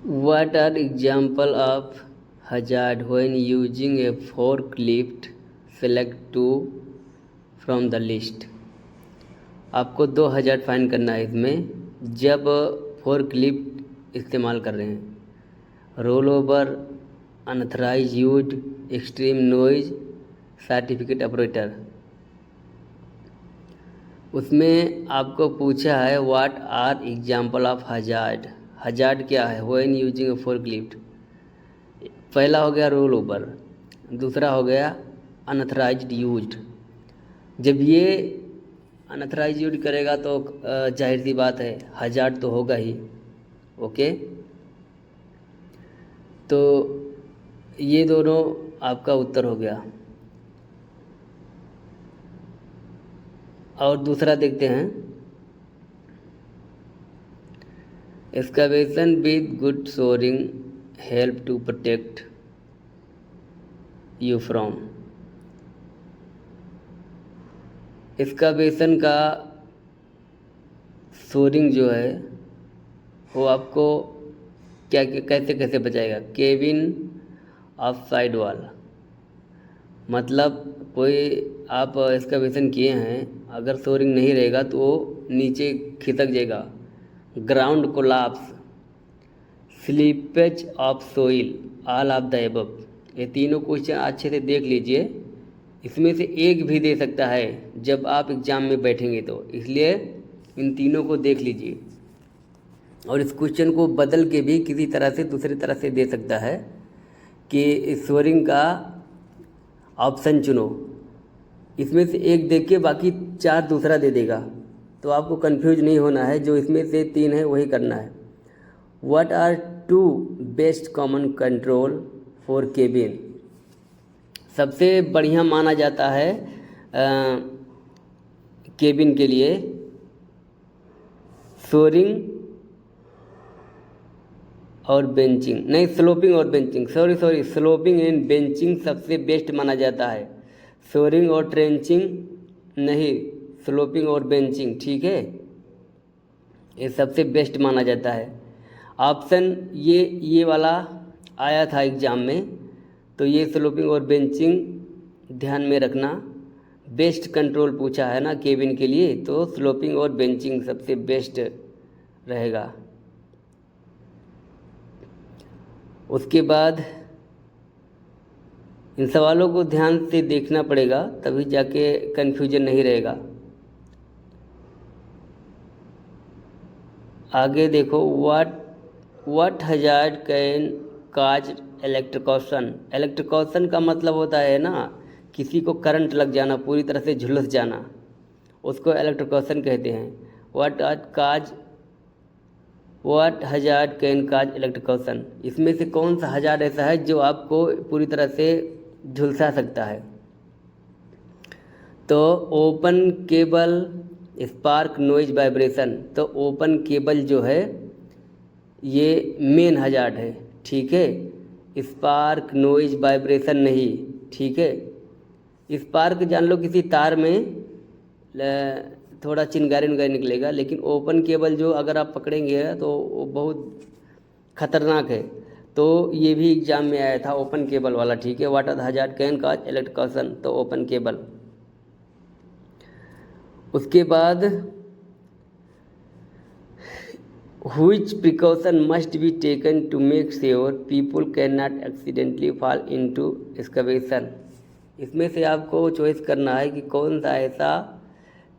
What are example of hazard when using a forklift? Select two from the list. आपको 2,000 fine करना है इसमें जब फोर्कलिफ्ट इस्तेमाल कर रहे हैं। Roll over, unauthorise use, extreme noise, certificate operator. उसमें आपको पूछा है what are example of hazard. Hazard क्या है व्हेन यूजिंग ए फोर्कलिफ्ट। पहला हो गया रोल ओवर, दूसरा हो गया अनथराइज्ड यूज्ड। जब ये अनथराइज यूज करेगा तो जाहिर सी बात है हजार्ड तो होगा ही। ओके, तो ये दोनों आपका उत्तर हो गया। और दूसरा देखते हैं, excavation with good shoring help to protect you from. Excavation का सोरिंग जो है वो आपको क्या कैसे कैसे बचाएगा। केबिन ऑफ साइड वॉल, मतलब कोई आप एक्सकवेशन किए हैं, अगर सोरिंग नहीं रहेगा तो वो नीचे खिसक जाएगा। Ground collapse, slippage of soil, all of the above. ये तीनों क्वेश्चन अच्छे से देख लीजिए, इसमें से एक भी दे सकता है जब आप एग्ज़ाम में बैठेंगे तो, इसलिए इन तीनों को देख लीजिए। और इस क्वेश्चन को बदल के भी किसी तरह से दूसरी तरह से दे सकता है कि इस सोरिंग का ऑप्शन चुनो, इसमें से एक देख के बाकी चार दूसरा दे देगा, तो आपको कंफ्यूज नहीं होना है। जो इसमें से तीन है वही करना है। What are two best common control for cave in. सबसे बढ़िया माना जाता है केबिन के लिए सोरिंग और बेंचिंग, नहीं स्लोपिंग और benching, sorry sloping and benching सबसे बेस्ट माना जाता है। सोरिंग और ट्रेंचिंग नहीं, स्लोपिंग और बेंचिंग, ठीक है, ये सबसे बेस्ट माना जाता है। ऑप्शन ये वाला आया था एग्ज़ाम में, तो ये स्लोपिंग और बेंचिंग ध्यान में रखना। बेस्ट कंट्रोल पूछा है ना केबिन के लिए, तो स्लोपिंग और बेंचिंग सबसे बेस्ट रहेगा। उसके बाद इन सवालों को ध्यान से देखना पड़ेगा, तभी जाके कन्फ्यूजन नहीं रहेगा। आगे देखो, व्हाट हजार्ड कैन काज इलेक्ट्रिकॉशन। इलेक्ट्रिकॉशन का मतलब होता है ना किसी को करंट लग जाना, पूरी तरह से झुलस जाना, उसको इलेक्ट्रिकॉशन कहते हैं। व्हाट हजार्ड कैन काज इलेक्ट्रिकॉशन, इसमें से कौन सा हजार्ड ऐसा है जो आपको पूरी तरह से झुलसा सकता है। तो open cable, spark, noise, vibration. तो ओपन केबल जो है ये मेन हजार्ड है, ठीक है। स्पार्क, नॉइज, वाइब्रेशन नहीं, ठीक है। स्पार्क जान लो किसी तार में थोड़ा चिंगारी निकलेगा, लेकिन ओपन केबल जो अगर आप पकड़ेंगे तो वो बहुत खतरनाक है। तो ये भी एग्जाम में आया था ओपन केबल वाला, ठीक है। What are the hazard can cause electrocution, तो ओपन केबल। उसके बाद which precaution must be taken to make sure people can not accidentally fall into excavation. इसमें से आपको चॉइस करना है कि कौन सा ऐसा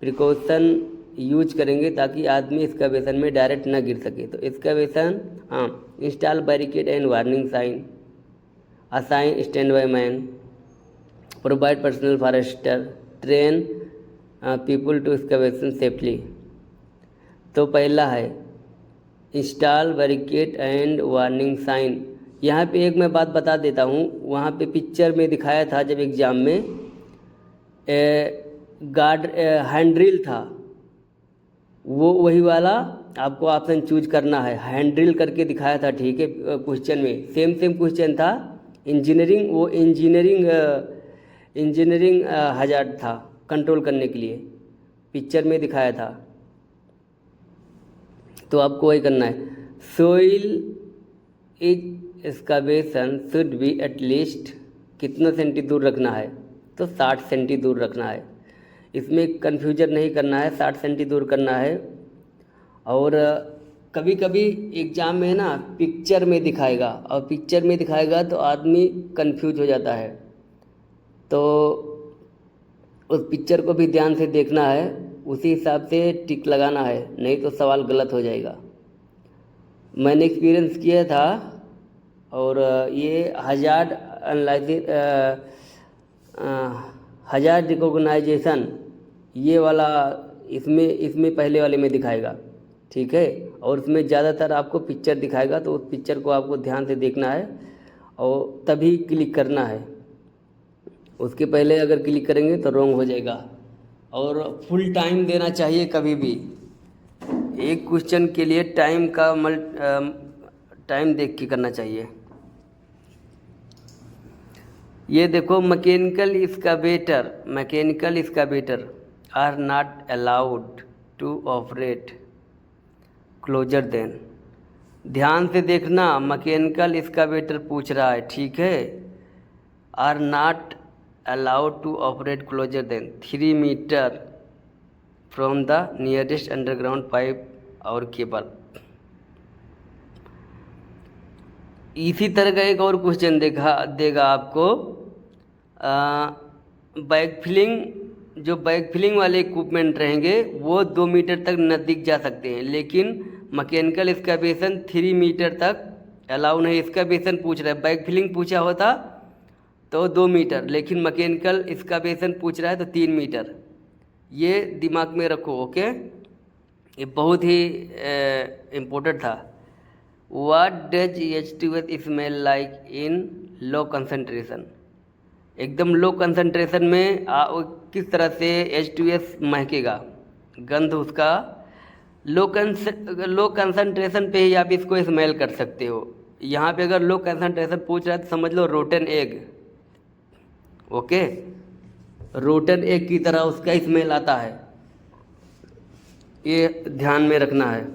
प्रिकॉशन यूज करेंगे ताकि आदमी एक्सकवेशन में डायरेक्ट ना गिर सके। तो एक्सकवेशन, हाँ, install barricade and warning sign, assign stand by man, provide personal forester, train people to excavation safely. तो पहला है install barricade and warning sign. यहाँ पे एक मैं बात बता देता हूँ, वहाँ पे पिक्चर में दिखाया था जब एग्ज़ाम में गार्ड हैंड्रिल था, वो वही वाला आपको ऑप्शन चूज करना है। हैंड्रिल करके दिखाया था, ठीक है, क्वेश्चन में सेम क्वेश्चन था। इंजीनियरिंग, वो इंजीनियरिंग हजार्ड था कंट्रोल करने के लिए, पिक्चर में दिखाया था। तो आपको वही करना है। Soil is excavation should be at least कितना सेंटी दूर रखना है, तो 60 सेंटी दूर रखना है। इसमें कन्फ्यूजन नहीं करना है, 60 सेंटी दूर करना है। और कभी कभी एग्ज़ाम में ना पिक्चर में दिखाएगा, और पिक्चर में दिखाएगा तो आदमी कंफ्यूज हो जाता है, तो उस पिक्चर को भी ध्यान से देखना है, उसी हिसाब से टिक लगाना है, नहीं तो सवाल गलत हो जाएगा। मैंने एक्सपीरियंस किया था, और ये हजार्ड रिकॉग्नाइजेशन ये वाला इसमें पहले वाले में दिखाएगा, ठीक है। और उसमें ज़्यादातर आपको पिक्चर दिखाएगा, तो उस पिक्चर को आपको ध्यान से देखना है और तभी क्लिक करना है। उसके पहले अगर क्लिक करेंगे तो रॉन्ग हो जाएगा। और फुल टाइम देना चाहिए कभी भी, एक क्वेश्चन के लिए टाइम देख के करना चाहिए। ये देखो, mechanical excavator are not allowed to operate closer than. ध्यान से देखना, मैकेनिकल एक्सकावेटर पूछ रहा है, ठीक है। Are not allowed to operate closer than 3 metre from the nearest underground pipe और केबल। इसी तरह का एक और क्वेश्चन देगा आपको। बैक फिलिंग वाले इक्विपमेंट रहेंगे वो 2 मीटर तक नज़दीक जा सकते हैं, लेकिन मैकेनिकल एक्सकावेशन 3 मीटर तक अलाउ नहीं। एक्सकावेशन पूछ रहा है, बैक फिलिंग पूछा होता तो 2 मीटर, लेकिन मैकेनिकल एक्सकावेशन पूछ रहा है तो 3 मीटर। ये दिमाग में रखो, ओके। ये बहुत ही इम्पोर्टेंट था। What does H2S smell like in low concentration? एकदम लो कंसनट्रेशन में किस तरह से H2S महकेगा, गंध उसका लो कंसनट्रेशन पे ही आप इसको स्मेल कर सकते हो। यहाँ पे अगर लो कंसनट्रेशन पूछ रहा है तो समझ लो rotten egg, okay. Rotten egg की तरह उसका स्मेल आता है, ये ध्यान में रखना है।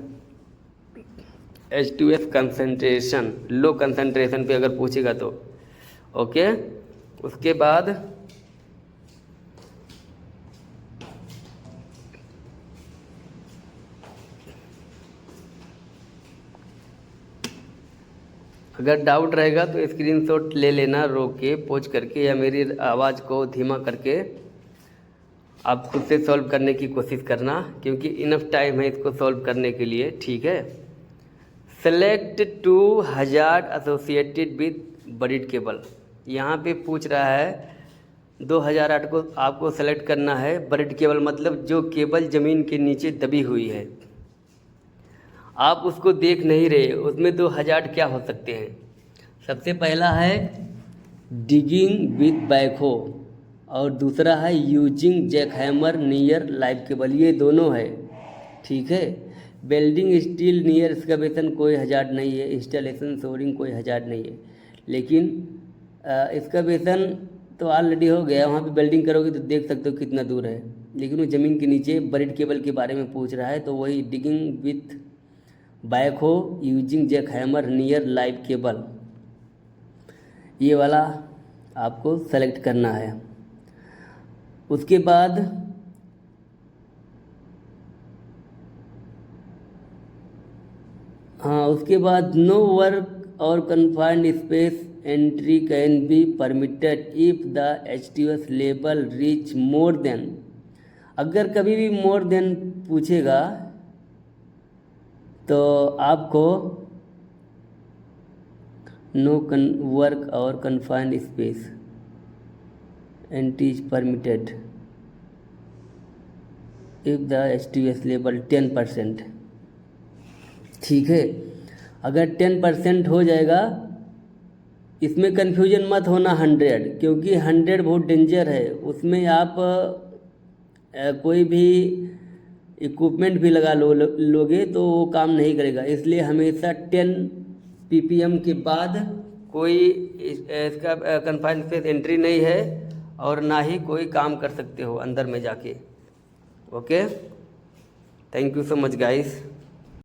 H2S कंसनट्रेशन, लो कंसनट्रेशन पे अगर पूछेगा तो, ओके। उसके बाद अगर डाउट रहेगा तो स्क्रीनशॉट ले लेना, रोक के पॉज करके, या मेरी आवाज़ को धीमा करके आप खुद से सॉल्व करने की कोशिश करना, क्योंकि इनफ टाइम है इसको सॉल्व करने के लिए, ठीक है। Select 2 hazard associated with buried cable. यहाँ पे पूछ रहा है 2008 को आपको सेलेक्ट करना है। बरीड केबल मतलब जो केबल ज़मीन के नीचे दबी हुई है, आप उसको देख नहीं रहे, उसमें 2 हजार्ड क्या हो सकते हैं। सबसे पहला है डिगिंग विद बैकहो, और दूसरा है using jackhammer near live cable. ये दोनों है, ठीक है। वेल्डिंग स्टील नियर एक्सकावेशन कोई हजार्ड नहीं है, इंस्टॉलेशन सोरिंग कोई हजार्ड नहीं है। लेकिन एक्सकावेशन तो ऑलरेडी हो गया, वहाँ पे वेल्डिंग करोगे तो देख सकते हो कितना दूर है, लेकिन वो ज़मीन के नीचे बरीड केबल के बारे में पूछ रहा है, तो वही digging with backhoe using jackhammer near live cable, ये वाला आपको सेलेक्ट करना है। उसके बाद उसके बाद नो वर्क और confined space entry can be permitted if the H2S level reach more than. अगर कभी भी मोर देन पूछेगा तो आपको नो वर्क और confined space entry is permitted if the H2S level 10%, ठीक है। अगर 10% हो जाएगा, इसमें कन्फ्यूजन मत होना 100, क्योंकि 100 बहुत डेंजर है। उसमें आप कोई भी इक्विपमेंट भी लगा लोगे तो वो काम नहीं करेगा। इसलिए हमेशा 10 ppm के बाद कोई इसका कन्फाइंड स्पेस एंट्री नहीं है, और ना ही कोई काम कर सकते हो अंदर में जाके, okay. Thank you so much guys.